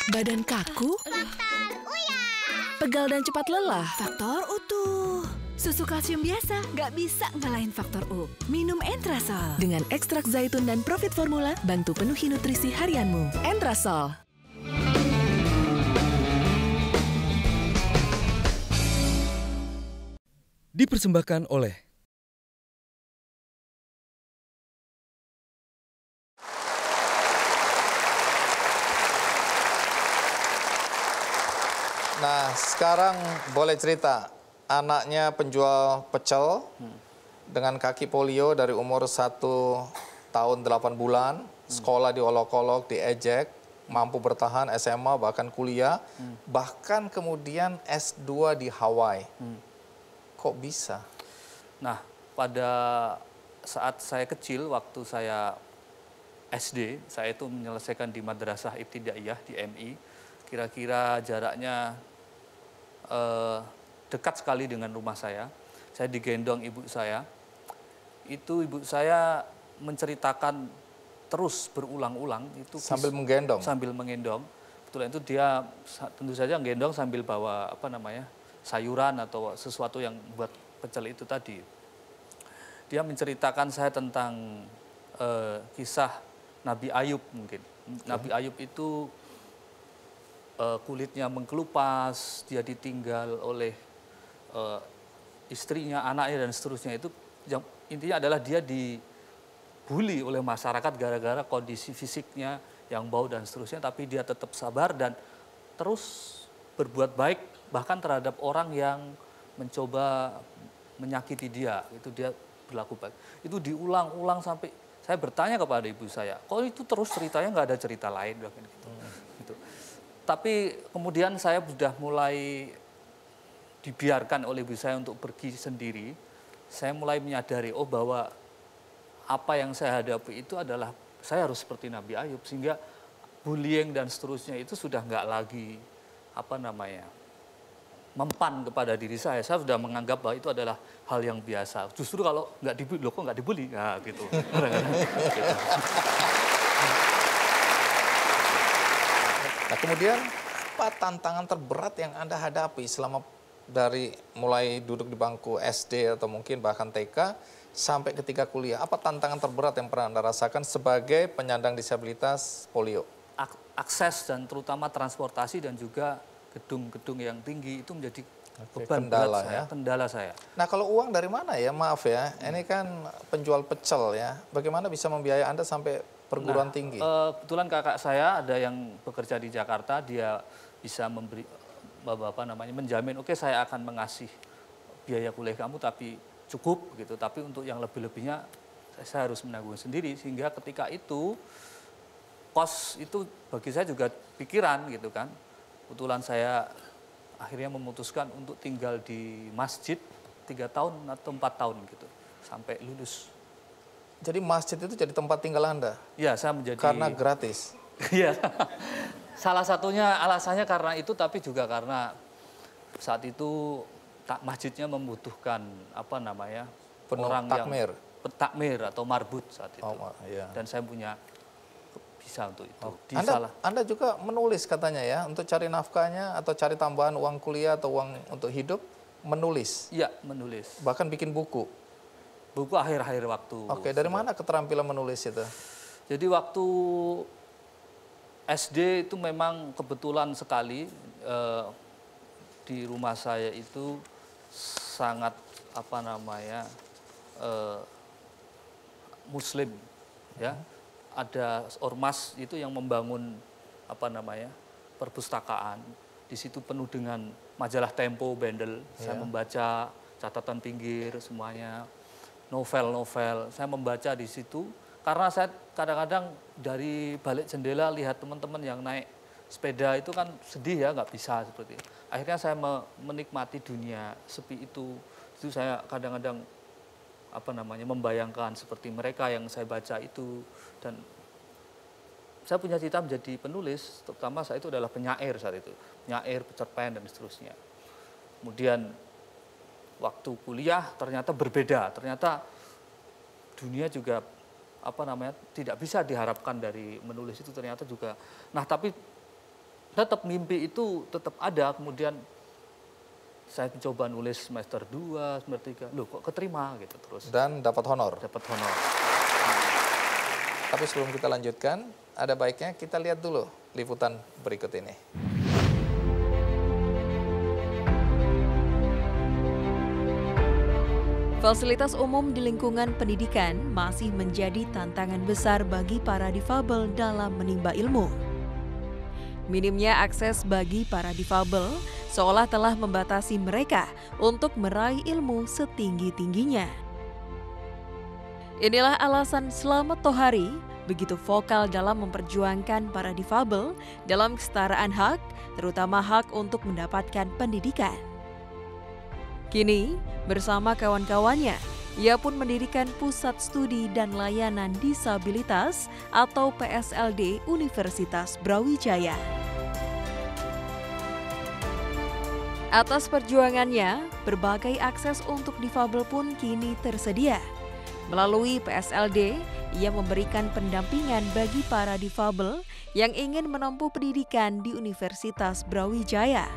Badan kaku? Faktor Uya. Pegal dan cepat lelah? Faktor utuh. Susu kalsium biasa nggak bisa ngalahin faktor U. Minum Entrasol. Dengan ekstrak zaitun dan Profit Formula, bantu penuhi nutrisi harianmu. Entrasol. Dipersembahkan oleh Nah, sekarang boleh cerita, anaknya penjual pecel dengan kaki polio dari umur 1 tahun 8 bulan, sekolah diolok-olok, diejek, mampu bertahan SMA, bahkan kuliah, bahkan kemudian S2 di Hawaii. Kok bisa? Nah, pada saat saya kecil, waktu saya SD, saya itu menyelesaikan di Madrasah Ibtidaiyah di MI. Kira-kira jaraknya dekat sekali dengan rumah saya. Saya digendong ibu saya. Itu ibu saya menceritakan terus berulang-ulang. Itu Sambil menggendong? Sambil menggendong. Betul, itu dia tentu saja menggendong sambil bawa sayuran atau sesuatu yang buat pecel itu tadi. Dia menceritakan saya tentang kisah Nabi Ayub mungkin. Nabi Ayub itu kulitnya mengkelupas, dia ditinggal oleh istrinya, anaknya dan seterusnya. Itu yang intinya adalah dia dibully oleh masyarakat gara-gara kondisi fisiknya yang bau dan seterusnya, tapi dia tetap sabar dan terus berbuat baik bahkan terhadap orang yang mencoba menyakiti dia. Itu dia berlaku baik. Itu diulang-ulang sampai saya bertanya kepada ibu saya, kok itu terus ceritanya nggak ada cerita lain gitu. Gitu. Tapi kemudian saya sudah mulai dibiarkan oleh ibu saya untuk pergi sendiri. Saya mulai menyadari, bahwa apa yang saya hadapi itu adalah saya harus seperti Nabi Ayub. Sehingga bullying dan seterusnya itu sudah nggak lagi mempan kepada diri saya. Saya sudah menganggap bahwa itu adalah hal yang biasa. Justru kalau nggak dibully, kok nggak dibully? Nah, gitu. Gitu. Nah, kemudian apa tantangan terberat yang Anda hadapi selama dari mulai duduk di bangku SD atau mungkin bahkan TK sampai ketika kuliah? Apa tantangan terberat yang pernah Anda rasakan sebagai penyandang disabilitas polio? Akses dan terutama transportasi dan juga gedung-gedung yang tinggi itu menjadi beban kendala, berat saya, kendala saya. Nah, kalau uang dari mana ya? Maaf ya, ini kan penjual pecel ya. Bagaimana bisa membiayai Anda sampai perguruan tinggi? Kebetulan kakak saya ada yang bekerja di Jakarta, dia bisa memberi menjamin, oke, saya akan mengasih biaya kuliah kamu tapi cukup gitu, tapi untuk yang lebih-lebihnya saya harus menanggung sendiri. Sehingga ketika itu kos itu bagi saya juga pikiran gitu kan. Kebetulan saya akhirnya memutuskan untuk tinggal di masjid 3 tahun atau 4 tahun gitu sampai lulus. Jadi masjid itu jadi tempat tinggal Anda? Iya, saya menjadi... Karena gratis? Iya. Salah satunya alasannya karena itu, tapi juga karena saat itu masjidnya membutuhkan orang takmir. yang takmir atau marbut saat itu. Iya. Dan saya punya bisa untuk itu. Anda juga menulis katanya ya, untuk cari nafkahnya atau cari tambahan uang kuliah atau uang untuk hidup, menulis? Iya, menulis. Bahkan bikin buku? Buku akhir-akhir waktu. Oke, dari mana keterampilan menulis itu? Jadi waktu SD itu memang kebetulan sekali di rumah saya itu sangat Muslim ya. Ada ormas itu yang membangun perpustakaan. Di situ penuh dengan majalah Tempo, Bendel. Saya membaca catatan pinggir semuanya, novel-novel. Saya membaca di situ karena saya kadang-kadang dari balik jendela lihat teman-teman yang naik sepeda itu kan sedih ya, nggak bisa seperti itu. Akhirnya saya menikmati dunia sepi itu. Itu saya kadang-kadang membayangkan seperti mereka yang saya baca itu. Dan saya punya cita menjadi penulis, terutama saya itu adalah penyair saat itu. Penyair, pecerpen, dan seterusnya. Kemudian waktu kuliah ternyata berbeda. Ternyata dunia juga tidak bisa diharapkan dari menulis itu ternyata juga. Nah, tapi tetap mimpi itu tetap ada. Kemudian saya coba nulis semester 2, semester 3, loh kok keterima gitu terus. Dan dapat honor. Dapat honor. Tapi sebelum kita lanjutkan, ada baiknya kita lihat dulu liputan berikut ini. Fasilitas umum di lingkungan pendidikan masih menjadi tantangan besar bagi para difabel dalam menimba ilmu. Minimnya akses bagi para difabel seolah telah membatasi mereka untuk meraih ilmu setinggi-tingginya. Inilah alasan Slamet Tohari begitu vokal dalam memperjuangkan para difabel dalam kesetaraan hak, terutama hak untuk mendapatkan pendidikan. Kini, bersama kawan-kawannya, ia pun mendirikan Pusat Studi dan Layanan Disabilitas atau PSLD Universitas Brawijaya. Atas perjuangannya, berbagai akses untuk difabel pun kini tersedia. Melalui PSLD, ia memberikan pendampingan bagi para difabel yang ingin menempuh pendidikan di Universitas Brawijaya.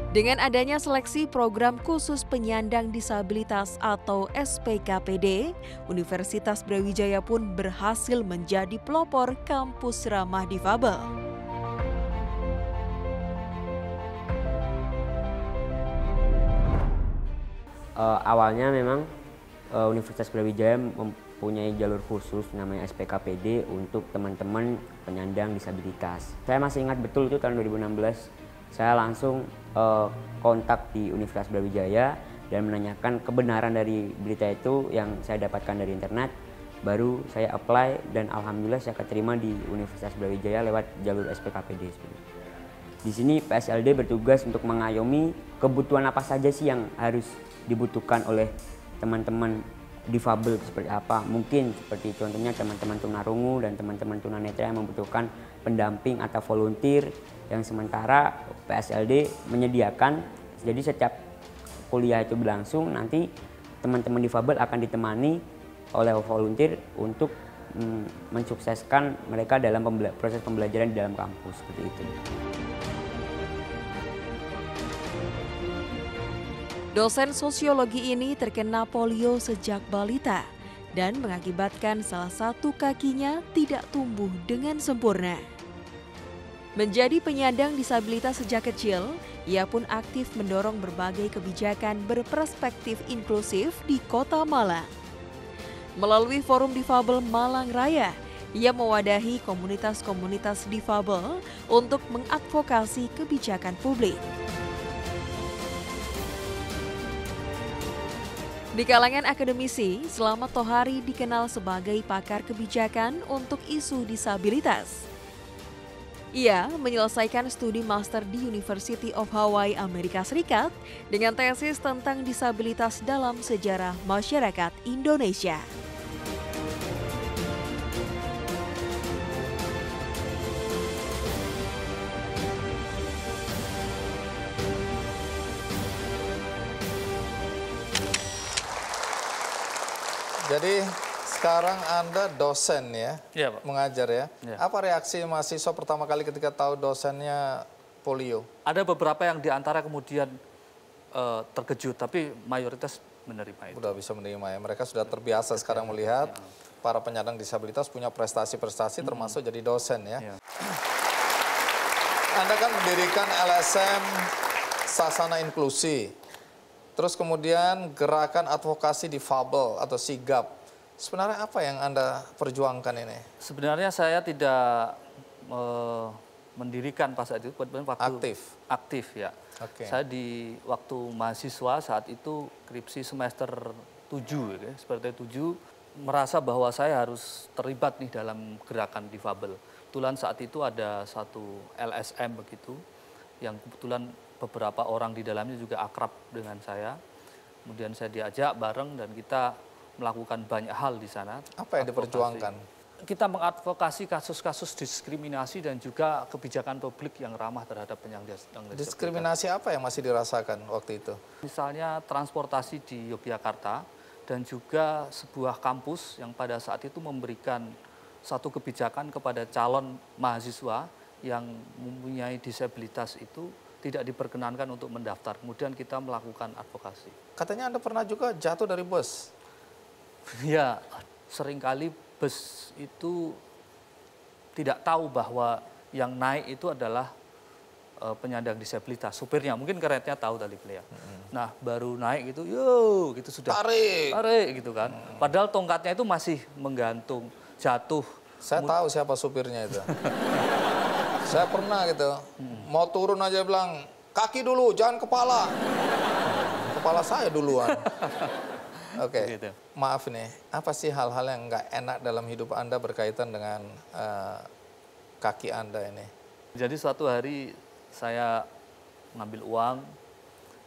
Dengan adanya seleksi program khusus penyandang disabilitas atau SPKPD, Universitas Brawijaya pun berhasil menjadi pelopor kampus ramah difabel. Awalnya memang Universitas Brawijaya mempunyai jalur khusus namanya SPKPD untuk teman-teman penyandang disabilitas. Saya masih ingat betul itu tahun 2016. Saya langsung kontak di Universitas Brawijaya dan menanyakan kebenaran dari berita itu yang saya dapatkan dari internet. Baru saya apply dan alhamdulillah saya keterima di Universitas Brawijaya lewat jalur SPKPD. Di sini PSLD bertugas untuk mengayomi kebutuhan apa saja sih yang harus dibutuhkan oleh teman-teman difabel seperti apa. Mungkin seperti contohnya teman-teman tunarungu dan teman-teman tunanetra yang membutuhkan pendamping atau volunteer, yang sementara PSLD menyediakan. Jadi setiap kuliah itu berlangsung, nanti teman-teman difabel akan ditemani oleh volunteer untuk mensukseskan mereka dalam proses pembelajaran di dalam kampus seperti itu. Dosen sosiologi ini terkena polio sejak balita dan mengakibatkan salah satu kakinya tidak tumbuh dengan sempurna. Menjadi penyandang disabilitas sejak kecil, ia pun aktif mendorong berbagai kebijakan berperspektif inklusif di Kota Malang. Melalui Forum Difabel Malang Raya, ia mewadahi komunitas-komunitas difabel untuk mengadvokasi kebijakan publik. Di kalangan akademisi, Slamet Tohari dikenal sebagai pakar kebijakan untuk isu disabilitas. Ia menyelesaikan studi master di University of Hawaii, Amerika Serikat dengan tesis tentang disabilitas dalam sejarah masyarakat Indonesia. Jadi sekarang Anda dosen ya, Iya, Pak. mengajar ya. Iya. Apa reaksi mahasiswa pertama kali ketika tahu dosennya polio? Ada beberapa yang diantara kemudian terkejut, tapi mayoritas menerima itu. Sudah bisa menerima ya. Mereka sudah terbiasa sekarang melihat para penyandang disabilitas punya prestasi-prestasi termasuk jadi dosen ya. Iya. Anda kan mendirikan LSM Sasana Inklusi. Terus kemudian gerakan advokasi difabel atau SIGAP. Sebenarnya apa yang Anda perjuangkan ini? Sebenarnya saya tidak mendirikan pas saat itu, waktu aktif ya. Oke. Saya di waktu mahasiswa saat itu skripsi semester 7 ya, semester 7 merasa bahwa saya harus terlibat nih dalam gerakan difabel. Kebetulan saat itu ada satu LSM begitu yang kebetulan beberapa orang di dalamnya juga akrab dengan saya. Kemudian saya diajak bareng dan kita melakukan banyak hal di sana. Apa yang diperjuangkan? Kita mengadvokasi kasus-kasus diskriminasi dan juga kebijakan publik yang ramah terhadap penyandang disabilitas. Diskriminasi apa yang masih dirasakan waktu itu? Misalnya transportasi di Yogyakarta dan juga sebuah kampus yang pada saat itu memberikan satu kebijakan kepada calon mahasiswa yang mempunyai disabilitas itu tidak diperkenankan untuk mendaftar. Kemudian kita melakukan advokasi. Katanya Anda pernah juga jatuh dari bus. Ya, seringkali bus itu tidak tahu bahwa yang naik itu adalah penyandang disabilitas, supirnya. Mungkin keretnya tahu tadi beliau. Nah, baru naik gitu, yo, gitu sudah. Tarik gitu kan. Padahal tongkatnya itu masih menggantung, jatuh. Saya tahu siapa supirnya itu. Saya pernah gitu, mau turun aja bilang, kaki dulu, jangan kepala. Kepala saya duluan. Oke, Gitu. maaf nih, apa sih hal-hal yang nggak enak dalam hidup Anda berkaitan dengan kaki Anda ini? Jadi suatu hari saya ngambil uang,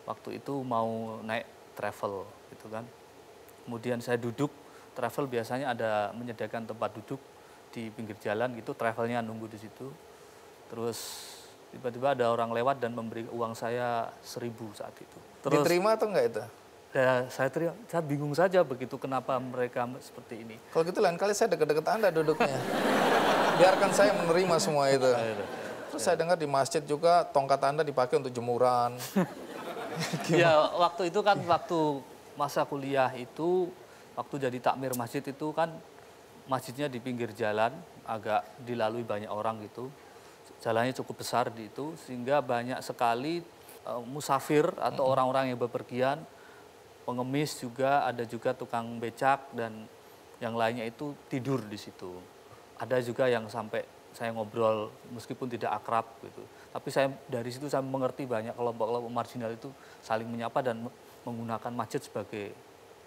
waktu itu mau naik travel gitu kan. Kemudian saya duduk, travel biasanya ada menyediakan tempat duduk di pinggir jalan gitu, travelnya nunggu di situ. Terus tiba-tiba ada orang lewat dan memberi uang saya 1.000 saat itu. Terus Diterima atau enggak itu? ya, saya bingung saja begitu kenapa mereka seperti ini. Kalau gitu lain kali saya deket-deket Anda duduknya. Biarkan saya menerima semua itu. Terus saya dengar di masjid juga tongkat Anda dipakai untuk jemuran. Ya waktu itu kan waktu masa kuliah itu, waktu jadi takmir masjid itu kan masjidnya di pinggir jalan, agak dilalui banyak orang gitu. Jalannya cukup besar di itu, sehingga banyak sekali musafir atau orang-orang yang bepergian, pengemis juga, ada juga tukang becak dan yang lainnya itu tidur di situ. Ada juga yang sampai saya ngobrol meskipun tidak akrab gitu. Tapi saya dari situ saya mengerti banyak kelompok-kelompok marginal itu saling menyapa dan menggunakan masjid sebagai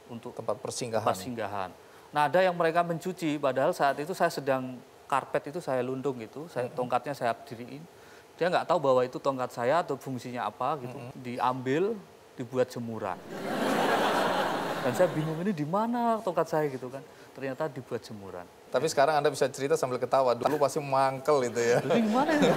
untuk Tempat persinggahan. tempat singgahan. Nah, ada yang mereka mencuci, padahal saat itu saya sedang karpet itu saya lundung gitu, tongkatnya saya diriin. Dia nggak tahu bahwa itu tongkat saya atau fungsinya apa gitu. Diambil, dibuat jemuran. Dan saya bingung ini di mana tongkat saya gitu kan. Ternyata dibuat jemuran. Tapi sekarang Anda bisa cerita sambil ketawa. Dulu pasti mangkel itu ya. Jadi gimana ya?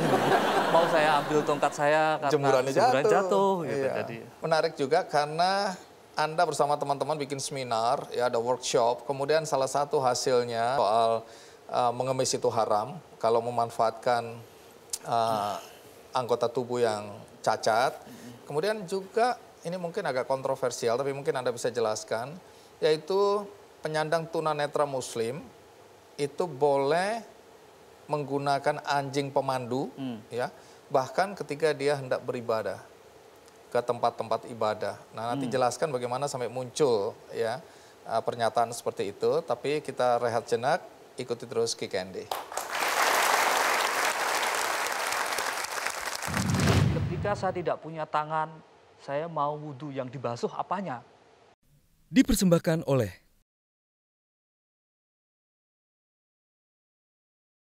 Mau saya ambil tongkat saya karena Jemurannya jemuran jatuh. jatuh gitu. Iya. Jadi Menarik juga karena Anda bersama teman-teman bikin seminar, ya ada workshop. Kemudian salah satu hasilnya soal mengemis itu haram. Kalau memanfaatkan anggota tubuh yang cacat. Kemudian juga ini mungkin agak kontroversial, tapi mungkin Anda bisa jelaskan, yaitu penyandang tunanetra muslim itu boleh menggunakan anjing pemandu, ya, bahkan ketika dia hendak beribadah ke tempat-tempat ibadah. Nah, nanti jelaskan bagaimana sampai muncul ya pernyataan seperti itu. Tapi kita rehat jenak, ikuti terus Kick Andy. ketika saya tidak punya tangan, saya mau wudhu yang dibasuh apanya? Dipersembahkan oleh